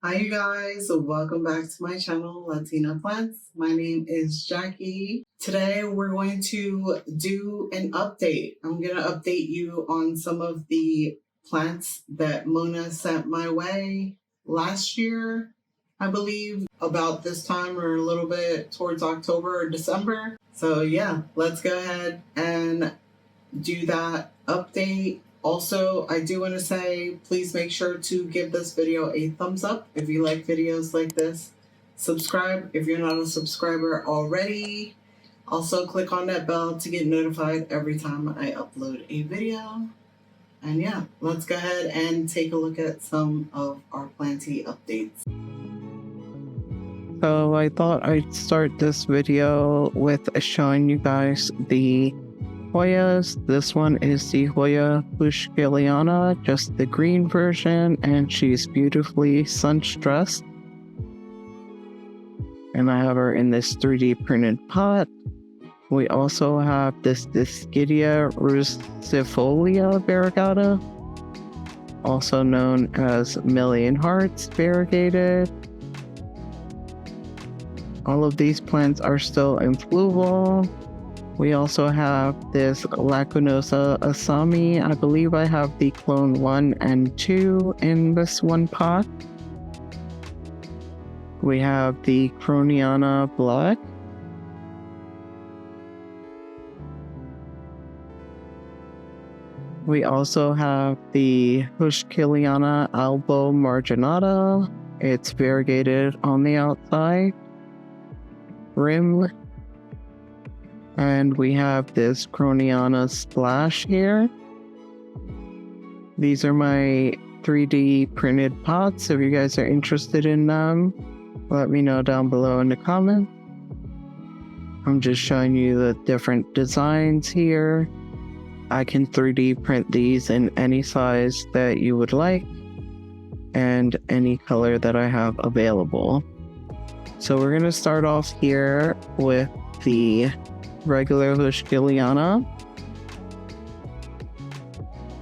Hi you guys, welcome back to my channel, Latina Plants. My name is Jackie. Today we're going to do an update. I'm going to update you on some of the plants that Mona sent my way last year, I believe, about this time or a little bit towards October or December. So yeah, let's go ahead and do that update. Also, I do want to say, please make sure to give this video a thumbs up if you like videos like this. Subscribe if you're not a subscriber already. Also, click on that bell to get notified every time I upload a video. And yeah, let's go ahead and take a look at some of our planty updates. So I thought I'd start this video with showing you guys the Hoyas. This one is the Hoya Fluval, just the green version, and she's beautifully sun-stressed. And I have her in this 3D printed pot. We also have this Discidia rustifolia variegata, also known as Million Hearts variegated. All of these plants are still in fluval. We also have this Lacunosa Asami. I believe I have the clone 1 and 2 in this one pot. We have the Croniana Black. We also have the Hushkiliana Albo Marginata. It's variegated on the outside rim. And we have this Croniana Splash here. These are my 3D printed pots. If you guys are interested in them, let me know down below in the comments. I'm just showing you the different designs here. I can 3D print these in any size that you would like and any color that I have available. So we're going to start off here with the regular Hushkiliana,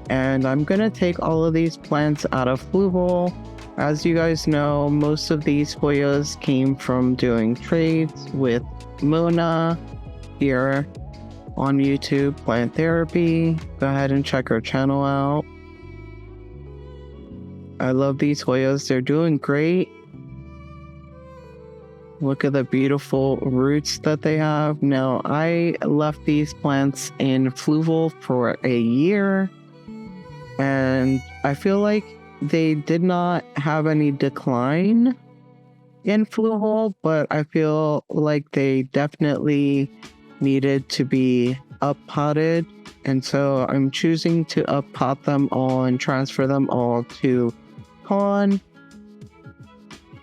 and I'm gonna take all of these plants out of fluval. As you guys know, most of these Hoyas came from doing trades with Mona here on YouTube, Plant Therapy. Go ahead and check her channel out. I love these Hoyas, they're doing great. Look at the beautiful roots that they have. Now, I left these plants in fluval for a year, and I feel like they did not have any decline in fluval, but I feel like they definitely needed to be up-potted, and so I'm choosing to up-pot them all and transfer them all to pond.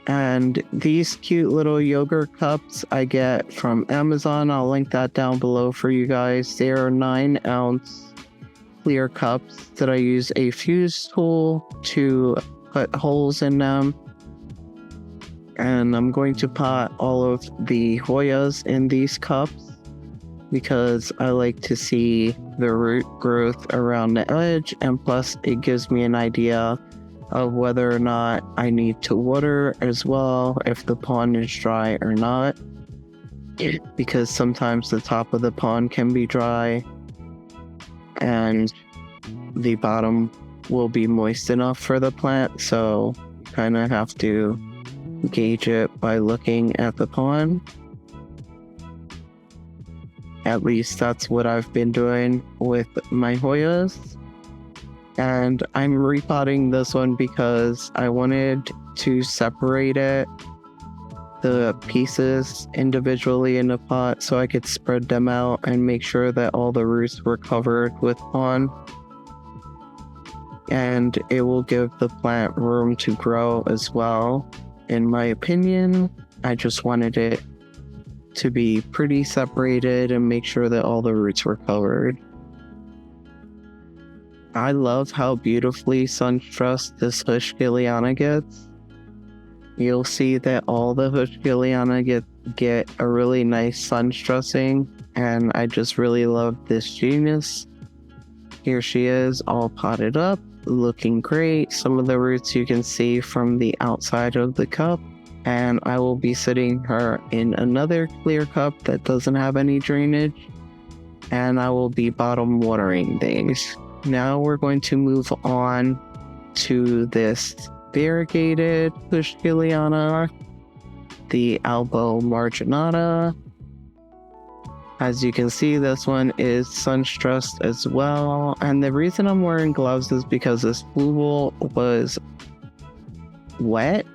And these cute little yogurt cups I get from Amazon. I'll link that down below for you guys. They are 9-ounce clear cups that I use a fuse tool to put holes in them. And I'm going to pot all of the Hoyas in these cups because I like to see the root growth around the edge, and plus it gives me an idea of whether or not I need to water as well, if the pond is dry or not, because sometimes the top of the pond can be dry and the bottom will be moist enough for the plant, so you kind of have to gauge it by looking at the pond. At least that's what I've been doing with my Hoyas. And I'm repotting this one because I wanted to separate the pieces individually in the pot so I could spread them out and make sure that all the roots were covered with pond. And it will give the plant room to grow as well. In my opinion, I just wanted it to be pretty separated and make sure that all the roots were covered. I love how beautifully sun-stressed this Hushkiliana gets. You'll see that all the Hushkiliana get a really nice sun-stressing, and I just really love this genus. Here she is, all potted up. looking great. Some of the roots you can see from the outside of the cup. And I will be setting her in another clear cup that doesn't have any drainage. And I will be bottom watering these. Now we're going to move on to this variegated Pushkiliana, the Albo Marginata. As you can see, this one is sun stressed as well. And the reason I'm wearing gloves is because this fluval was wet.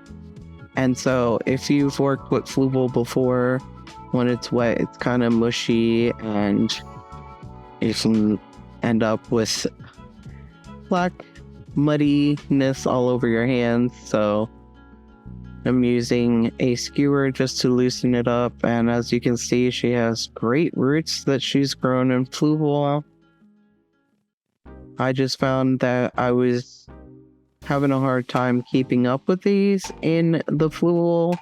And so if you've worked with fluval before, when it's wet, it's kind of mushy and you can end up with black muddiness all over your hands. So I'm using a skewer just to loosen it up. And as you can see, she has great roots that she's grown in fluval. I just found that I was having a hard time keeping up with these in the fluval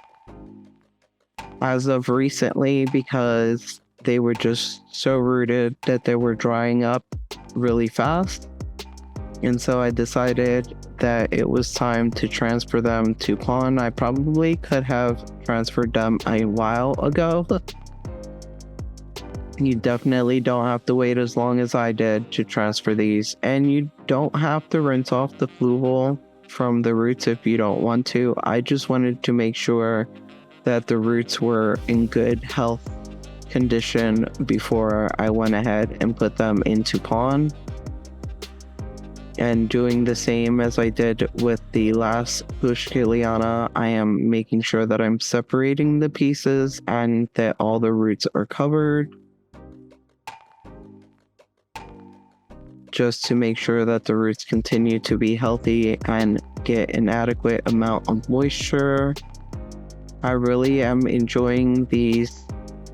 as of recently because they were just so rooted that they were drying up really fast. And so I decided that it was time to transfer them to pond. I probably could have transferred them a while ago. You definitely don't have to wait as long as I did to transfer these, and you don't have to rinse off the fluval from the roots if you don't want to. I just wanted to make sure that the roots were in good health condition before I went ahead and put them into pond. And doing the same as I did with the last Pushkiliana, I am making sure that I'm separating the pieces and that all the roots are covered, just to make sure that the roots continue to be healthy and get an adequate amount of moisture. I really am enjoying these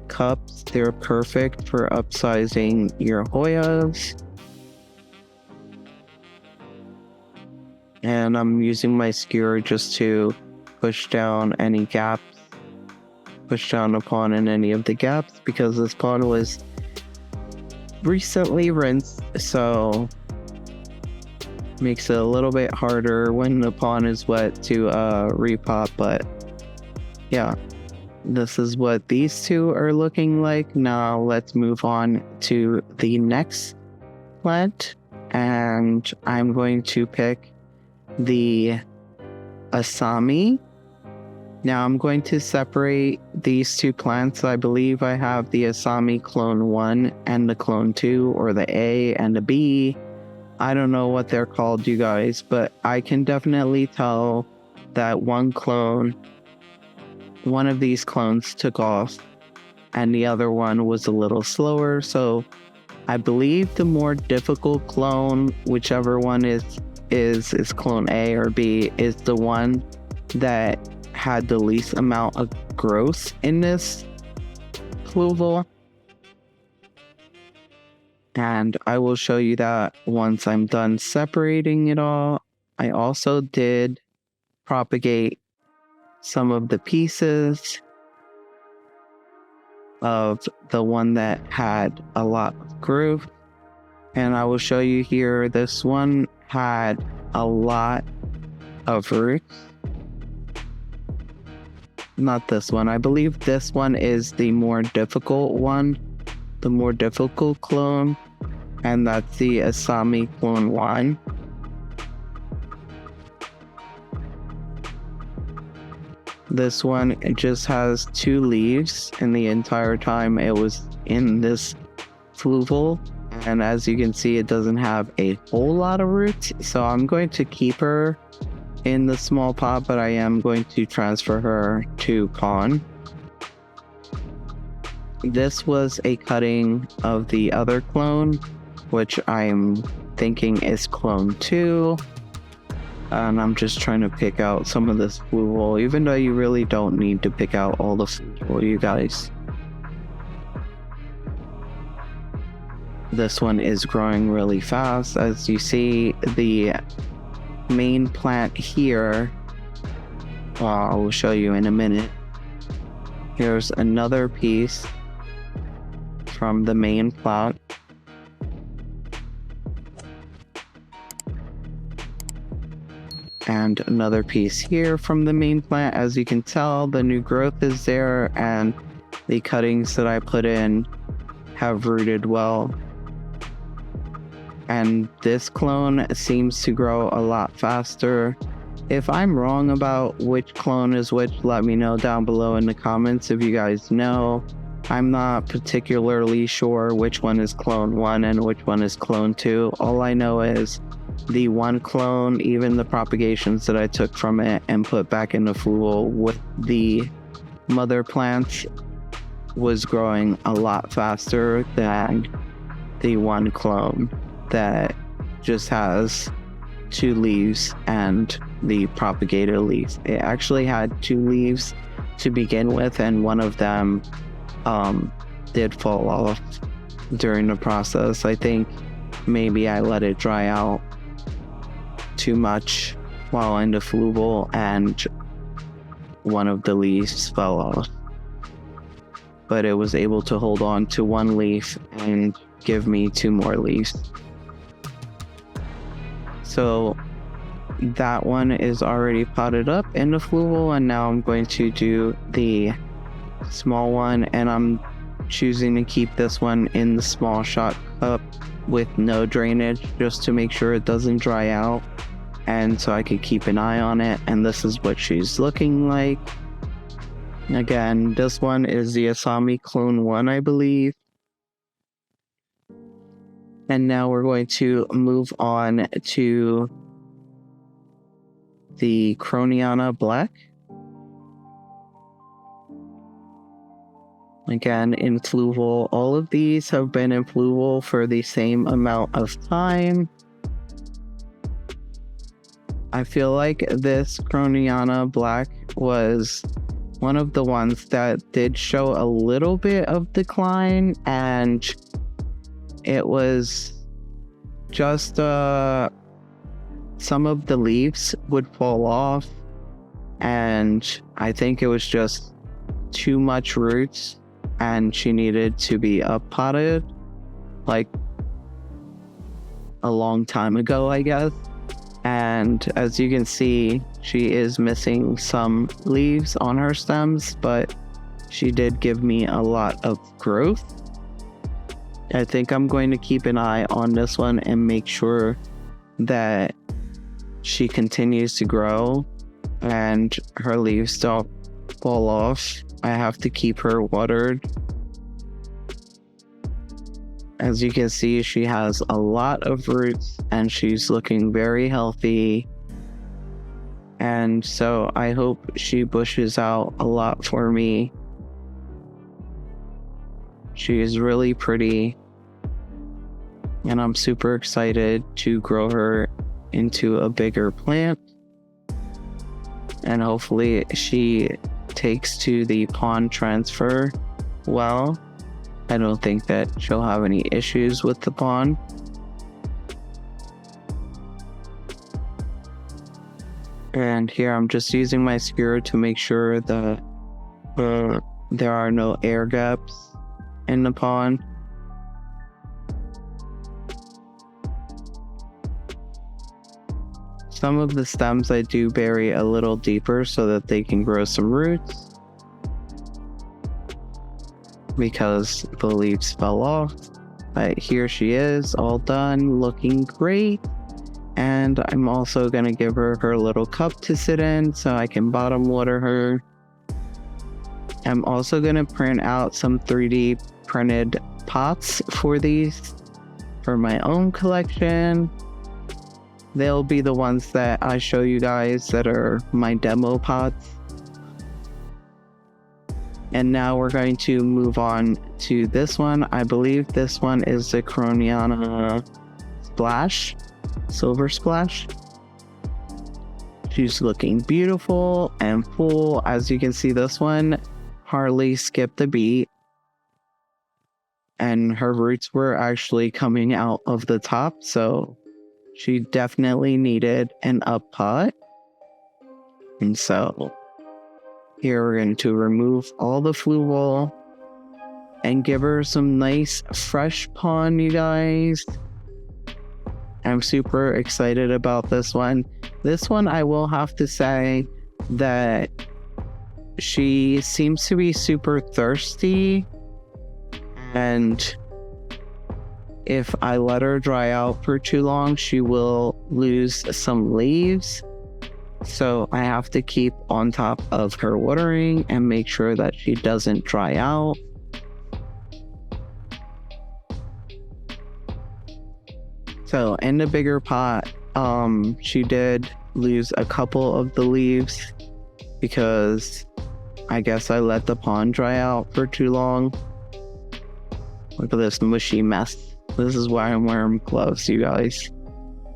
cups. They're perfect for upsizing your Hoyas. And I'm using my skewer just to push down any gaps, push down upon in any of the gaps, because this pond was recently rinsed, so makes it a little bit harder when the pond is wet to repot. But yeah, this is what these two are looking like. Now let's move on to the next plant, and I'm going to pick the Asami. Now I'm going to separate these two plants. I believe I have the Asami clone 1 and the clone 2, or the A and the B. I don't know what they're called, you guys, but I can definitely tell that one of these clones took off and the other one was a little slower. So I believe the more difficult clone, whichever one is clone A or B, is the one that had the least amount of growth in this fluval. And I will show you that once I'm done separating it all. I also did propagate some of the pieces of the one that had a lot of growth. And I will show you here, this one had a lot of roots. Not this one. I believe this one is the more difficult one, the more difficult clone, and that's the Asami clone 1. This one, it just has 2 leaves, and the entire time it was in this fluval. And as you can see, it doesn't have a whole lot of roots, so I'm going to keep her in the small pot, but I am going to transfer her to pond. This was a cutting of the other clone, which I'm thinking is clone 2. And I'm just trying to pick out some of this fluval, even though you really don't need to pick out all the fluval, you guys. This one is growing really fast. As you see, the main plant here, I will show you in a minute. Here's another piece from the main plant. and another piece here from the main plant. As you can tell, the new growth is there, and the cuttings that I put in have rooted well. And this clone seems to grow a lot faster. If I'm wrong about which clone is which, let me know down below in the comments if you guys know. I'm not particularly sure which one is clone 1 and which one is clone 2. All I know is the one clone, even the propagations that I took from it and put back in the fluval with the mother plants, was growing a lot faster than the one clone that just has 2 leaves and the propagated leaf. It actually had 2 leaves to begin with, and one of them did fall off during the process. I think maybe I let it dry out too much while in the fluval, and one of the leaves fell off. But it was able to hold on to 1 leaf and give me 2 more leaves. So that one is already potted up in the fluval, and now I'm going to do the small one, and I'm choosing to keep this one in the small shot cup with no drainage, just to make sure it doesn't dry out, and so I could keep an eye on it. And this is what she's looking like. Again, this one is the Asami Clone 1, I believe. And now we're going to move on to the Croniana Black. Again, in fluval. All of these have been in fluval for the same amount of time. I feel like this Croniana Black was one of the ones that did show a little bit of decline, and it was just some of the leaves would fall off, and I think it was just too much roots, and she needed to be up potted like a long time ago, I guess. And as you can see, she is missing some leaves on her stems, but she did give me a lot of growth. I think I'm going to keep an eye on this one and make sure that she continues to grow and her leaves don't fall off. I have to keep her watered. As you can see, she has a lot of roots and she's looking very healthy. And so I hope she bushes out a lot for me. She is really pretty, and I'm super excited to grow her into a bigger plant. And hopefully she takes to the pond transfer well. I don't think that she'll have any issues with the pond. And here I'm just using my skewer to make sure that there are no air gaps in the pond. Some of the stems I do bury a little deeper so that they can grow some roots, because the leaves fell off. But here she is, all done, looking great. And I'm also going to give her her little cup to sit in so I can bottom water her. I'm also going to print out some 3D printed pots for these for my own collection. They'll be the ones that I show you guys that are my demo pots. And now we're going to move on to this one. I believe this one is the Croniana Splash, Silver Splash. She's looking beautiful and full. As you can see, this one hardly skipped a beat. And her roots were actually coming out of the top, so she definitely needed an up pot. And so here we're going to remove all the fluval and give her some nice fresh pond, you guys. I'm super excited about this one. This one, I will have to say that she seems to be super thirsty, and if I let her dry out for too long, she will lose some leaves. So I have to keep on top of her watering and make sure that she doesn't dry out. So in the bigger pot, she did lose a couple of the leaves because I guess I let the pond dry out for too long. Look at this mushy mess. This is why I'm wearing gloves, you guys.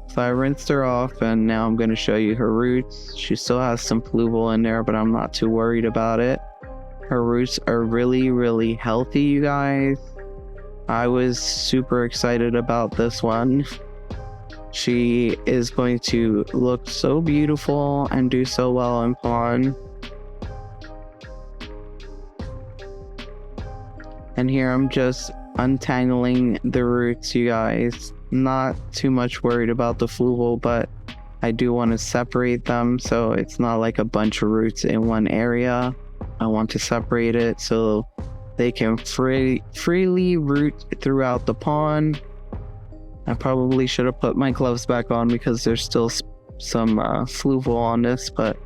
So I rinsed her off, and now I'm going to show you her roots. She still has some fluval in there, but I'm not too worried about it. Her roots are really, really healthy, you guys. I was super excited about this one. She is going to look so beautiful and do so well in pond. And here I'm just untangling the roots, you guys. Not too much worried about the fluval, but I do want to separate them so it's not like a bunch of roots in one area. I want to separate it so they can freely root throughout the pond. I probably should have put my gloves back on because there's still some fluval on this, but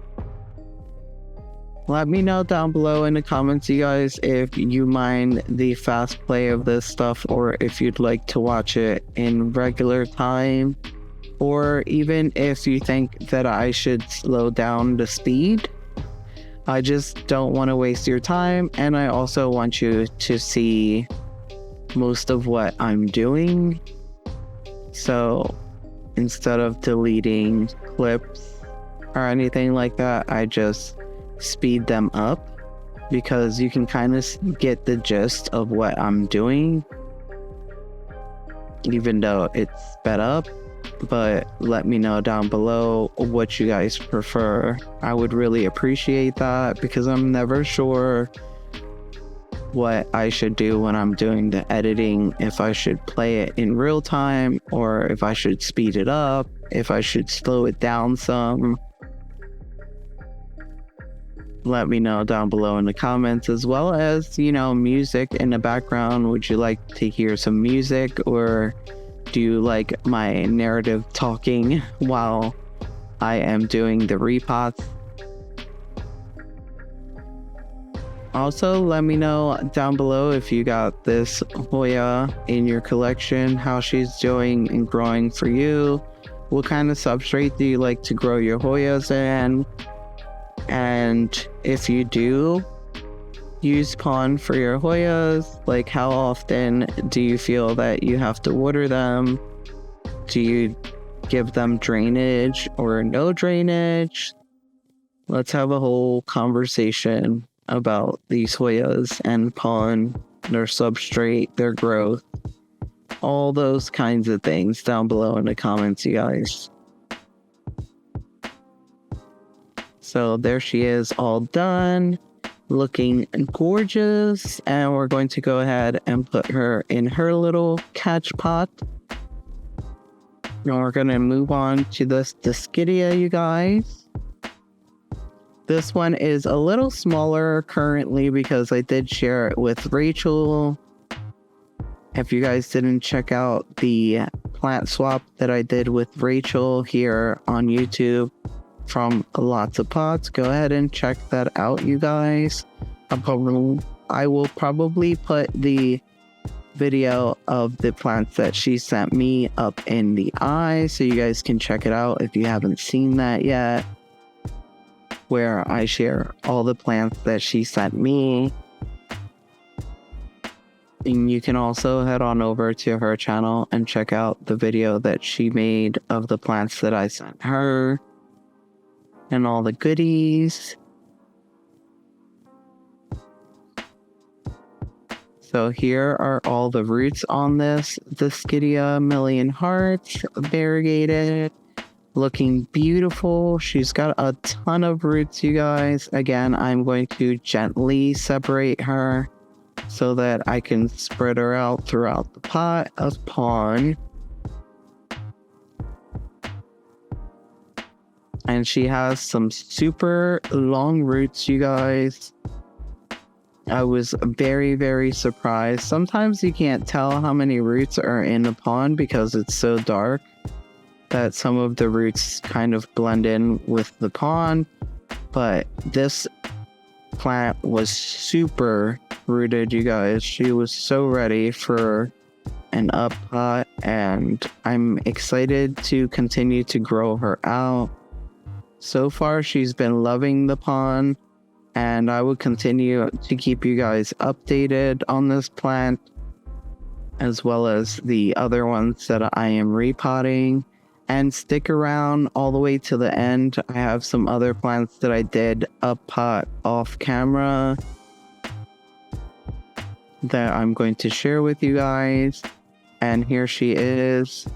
let me know down below in the comments, you guys, if you mind the fast play of this stuff, or if you'd like to watch it in regular time, or even if you think that I should slow down the speed. I just don't want to waste your time, and I also want you to see most of what I'm doing. So instead of deleting clips or anything like that, I just speed them up because you can kind of get the gist of what I'm doing, even though it's sped up. But let me know down below what you guys prefer. I would really appreciate that because I'm never sure what I should do when I'm doing the editing, if I should play it in real time or if I should speed it up, if I should slow it down some. Let me know down below in the comments, as well as, you know, music in the background. Would you like to hear some music, or do you like my narrative talking while I am doing the repots? Also, let me know down below if you got this Hoya in your collection, how she's doing and growing for you. What kind of substrate do you like to grow your Hoyas in? And if you do use pond for your Hoyas, like how often do you feel that you have to water them? Do you give them drainage or no drainage? Let's have a whole conversation about these Hoyas and pond, their substrate, their growth, all those kinds of things down below in the comments, you guys. So there she is, all done, looking gorgeous, and we're going to go ahead and put her in her little catch pot. And we're going to move on to this Dischidia, you guys. This one is a little smaller currently because I did share it with Rachel. If you guys didn't check out the plant swap that I did with Rachel here on YouTube from Lots of Pots, go ahead and check that out, you guys. I will probably put the video of the plants that she sent me up in the eye so you guys can check it out if you haven't seen that yet, where I share all the plants that she sent me. And you can also head on over to her channel and check out the video that she made of the plants that I sent her and all the goodies. So here are all the roots on this Dischidia Million Hearts, variegated, looking beautiful. She's got a ton of roots, you guys. Again, I'm going to gently separate her so that I can spread her out throughout the pot of pond. And she has some super long roots, you guys. I was very, very surprised. Sometimes you can't tell how many roots are in a pond because it's so dark that some of the roots kind of blend in with the pond. But this plant was super rooted, you guys. She was so ready for an up pot, and I'm excited to continue to grow her out. So far, she's been loving the pond, and I will continue to keep you guys updated on this plant, as well as the other ones that I am repotting. And stick around all the way to the end. I have some other plants that I did up pot off camera that I'm going to share with you guys. And here she is,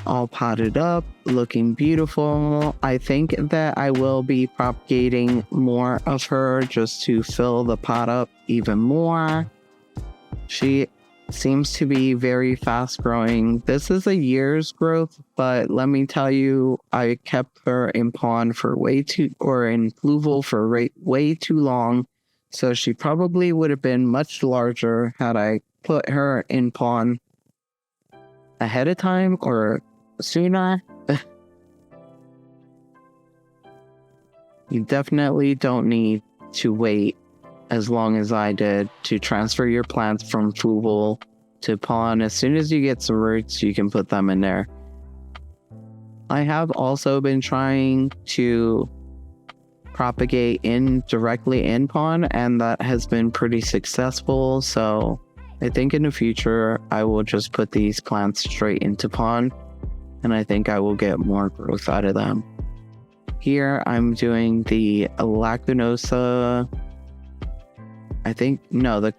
all potted up, looking beautiful. I think that I will be propagating more of her just to fill the pot up even more. She seems to be very fast growing. This is a year's growth, but let me tell you, I kept her in pond for in fluval for way too long. So she probably would have been much larger had I put her in pond ahead of time or sooner. You definitely don't need to wait as long as I did to transfer your plants from fluval to pond. As soon as you get some roots, you can put them in there. I have also been trying to propagate directly in pond, and that has been pretty successful. So I think in the future, I will just put these plants straight into pond, and I think I will get more growth out of them. Here, I'm doing the Lacunosa, the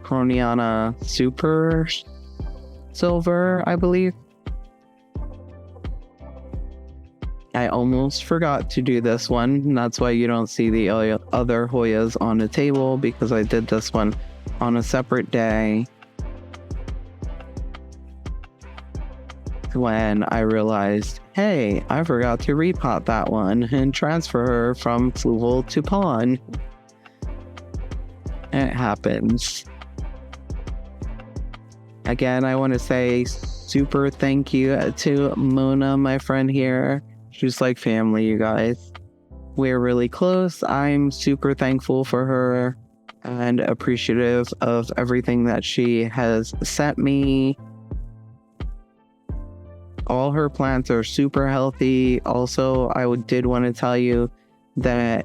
Croniana Super Silver, I believe. I almost forgot to do this one, and that's why you don't see the other Hoyas on the table, because I did this one on a separate day when I realized, hey, I forgot to repot that one and transfer her from fluval to pond. It happens. Again, I want to say super thank you to Mona, my friend here. She's like family, you guys. We're really close. I'm super thankful for her and appreciative of everything that she has sent me. All her plants are super healthy. Also, I did want to tell you that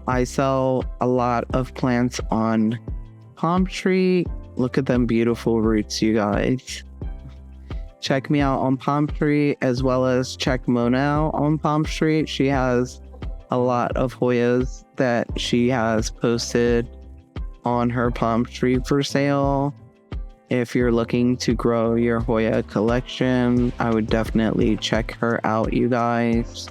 I sell a lot of plants on PalmStreet. Look at them beautiful roots, you guys. Check me out on PalmStreet, as well as check Mona out on PalmStreet. She has a lot of Hoyas that she has posted on her PalmStreet for sale. If you're looking to grow your Hoya collection, I would definitely check her out, you guys.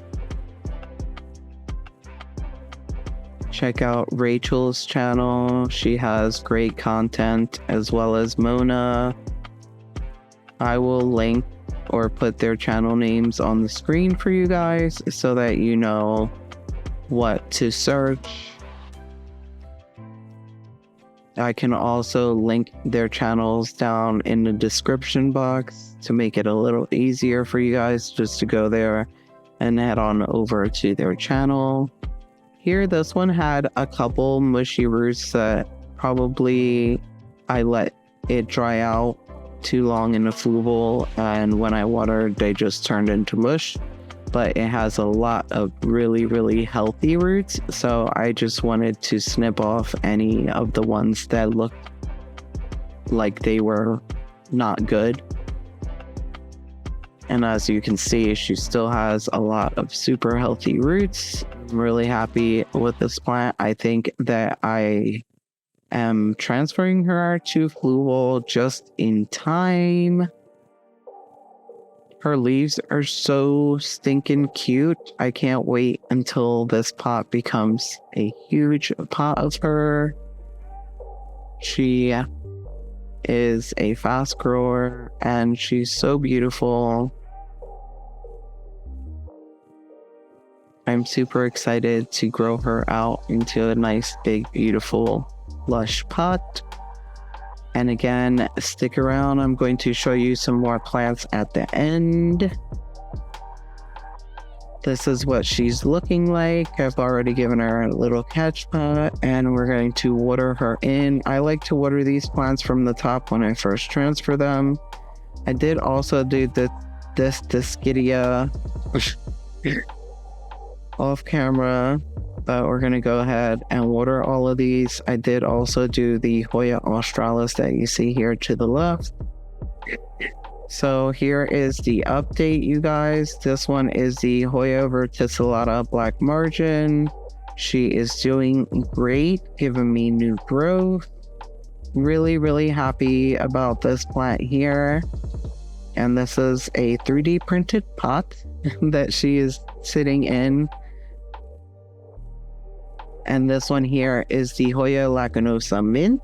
Check out Rachel's channel. She has great content, as well as Mona. I will link or put their channel names on the screen for you guys so that you know what to search. I can also link their channels down in the description box to make it a little easier for you guys just to go there and head on over to their channel. Here, this one had a couple mushy roots that probably I let it dry out too long in the fluval, and when I watered, they just turned into mush. But it has a lot of really, really healthy roots, so I just wanted to snip off any of the ones that looked like they were not good. And as you can see, she still has a lot of super healthy roots. I'm really happy with this plant. I think that I am transferring her to fluval just in time. Her leaves are so stinking cute. I can't wait until this pot becomes a huge pot of her. She is a fast grower and she's so beautiful. I'm super excited to grow her out into a nice, big, beautiful, lush pot. And again, stick around. I'm going to show you some more plants at the end. This is what she's looking like. I've already given her a little catch pot and we're going to water her in. I like to water these plants from the top when I first transfer them. I did also do this Dischidia off camera, but we're going to go ahead and water all of these. I did also do the Hoya australis that you see here to the left. So here is the update, you guys. This one is the Hoya verticillata black margin. She is doing great, giving me new growth. Really, really happy about this plant here. And this is a 3D printed pot that she is sitting in. And this one here is the Hoya lacanosa mint.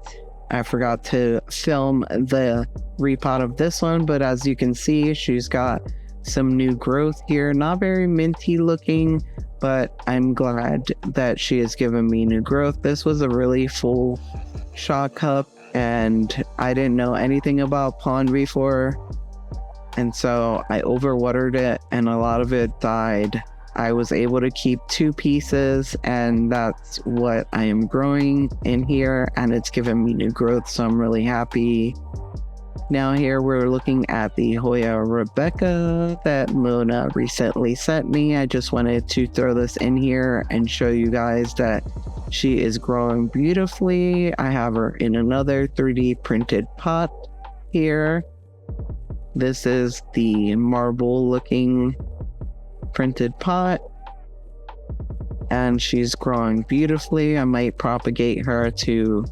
I forgot to film the repot of this one, but as you can see, she's got some new growth here. Not very minty looking, but I'm glad that she has given me new growth. This was a really full shot cup, and I didn't know anything about pond before. And so I overwatered it, and a lot of it died. I was able to keep 2 pieces, and that's what I am growing in here, and it's given me new growth, so I'm really happy. Now here we're looking at the Hoya Rebecca that Mona recently sent me. I just wanted to throw this in here and show you guys that she is growing beautifully. I have her in another 3D printed pot here. This is the marble looking printed pot, and she's growing beautifully. I might propagate her to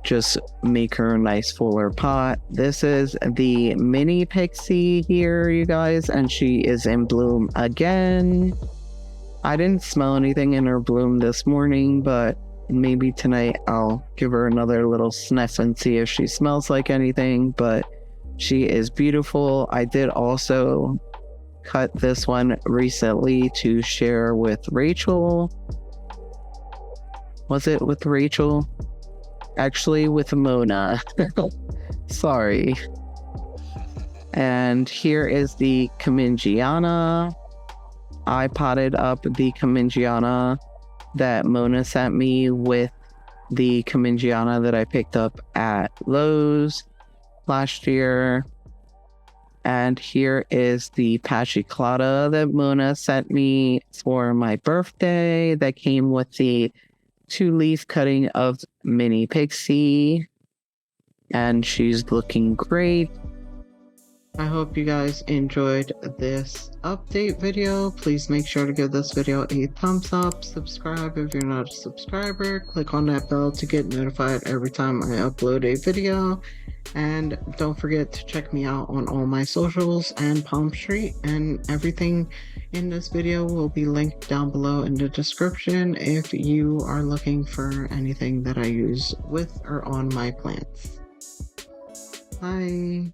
just make her a nice fuller pot. This is the mini pixie here, you guys, and she is in bloom again. I didn't smell anything in her bloom this morning, but maybe tonight I'll give her another little sniff and see if she smells like anything. But she is beautiful. I did also cut this one recently to share with Rachel. Was it with Rachel? Actually, with Mona. Sorry. And here is the Camingiana. I potted up the Camingiana that Mona sent me with the Camingiana that I picked up at Lowe's last year. And here is the Pachiclata that Mona sent me for my birthday that came with the 2-leaf cutting of mini pixie. And she's looking great. I hope you guys enjoyed this update video. Please make sure to give this video a thumbs up. Subscribe if you're not a subscriber. Click on that bell to get notified every time I upload a video. And don't forget to check me out on all my socials and PalmStreet, and everything in this video will be linked down below in the description if you are looking for anything that I use with or on my plants. Bye.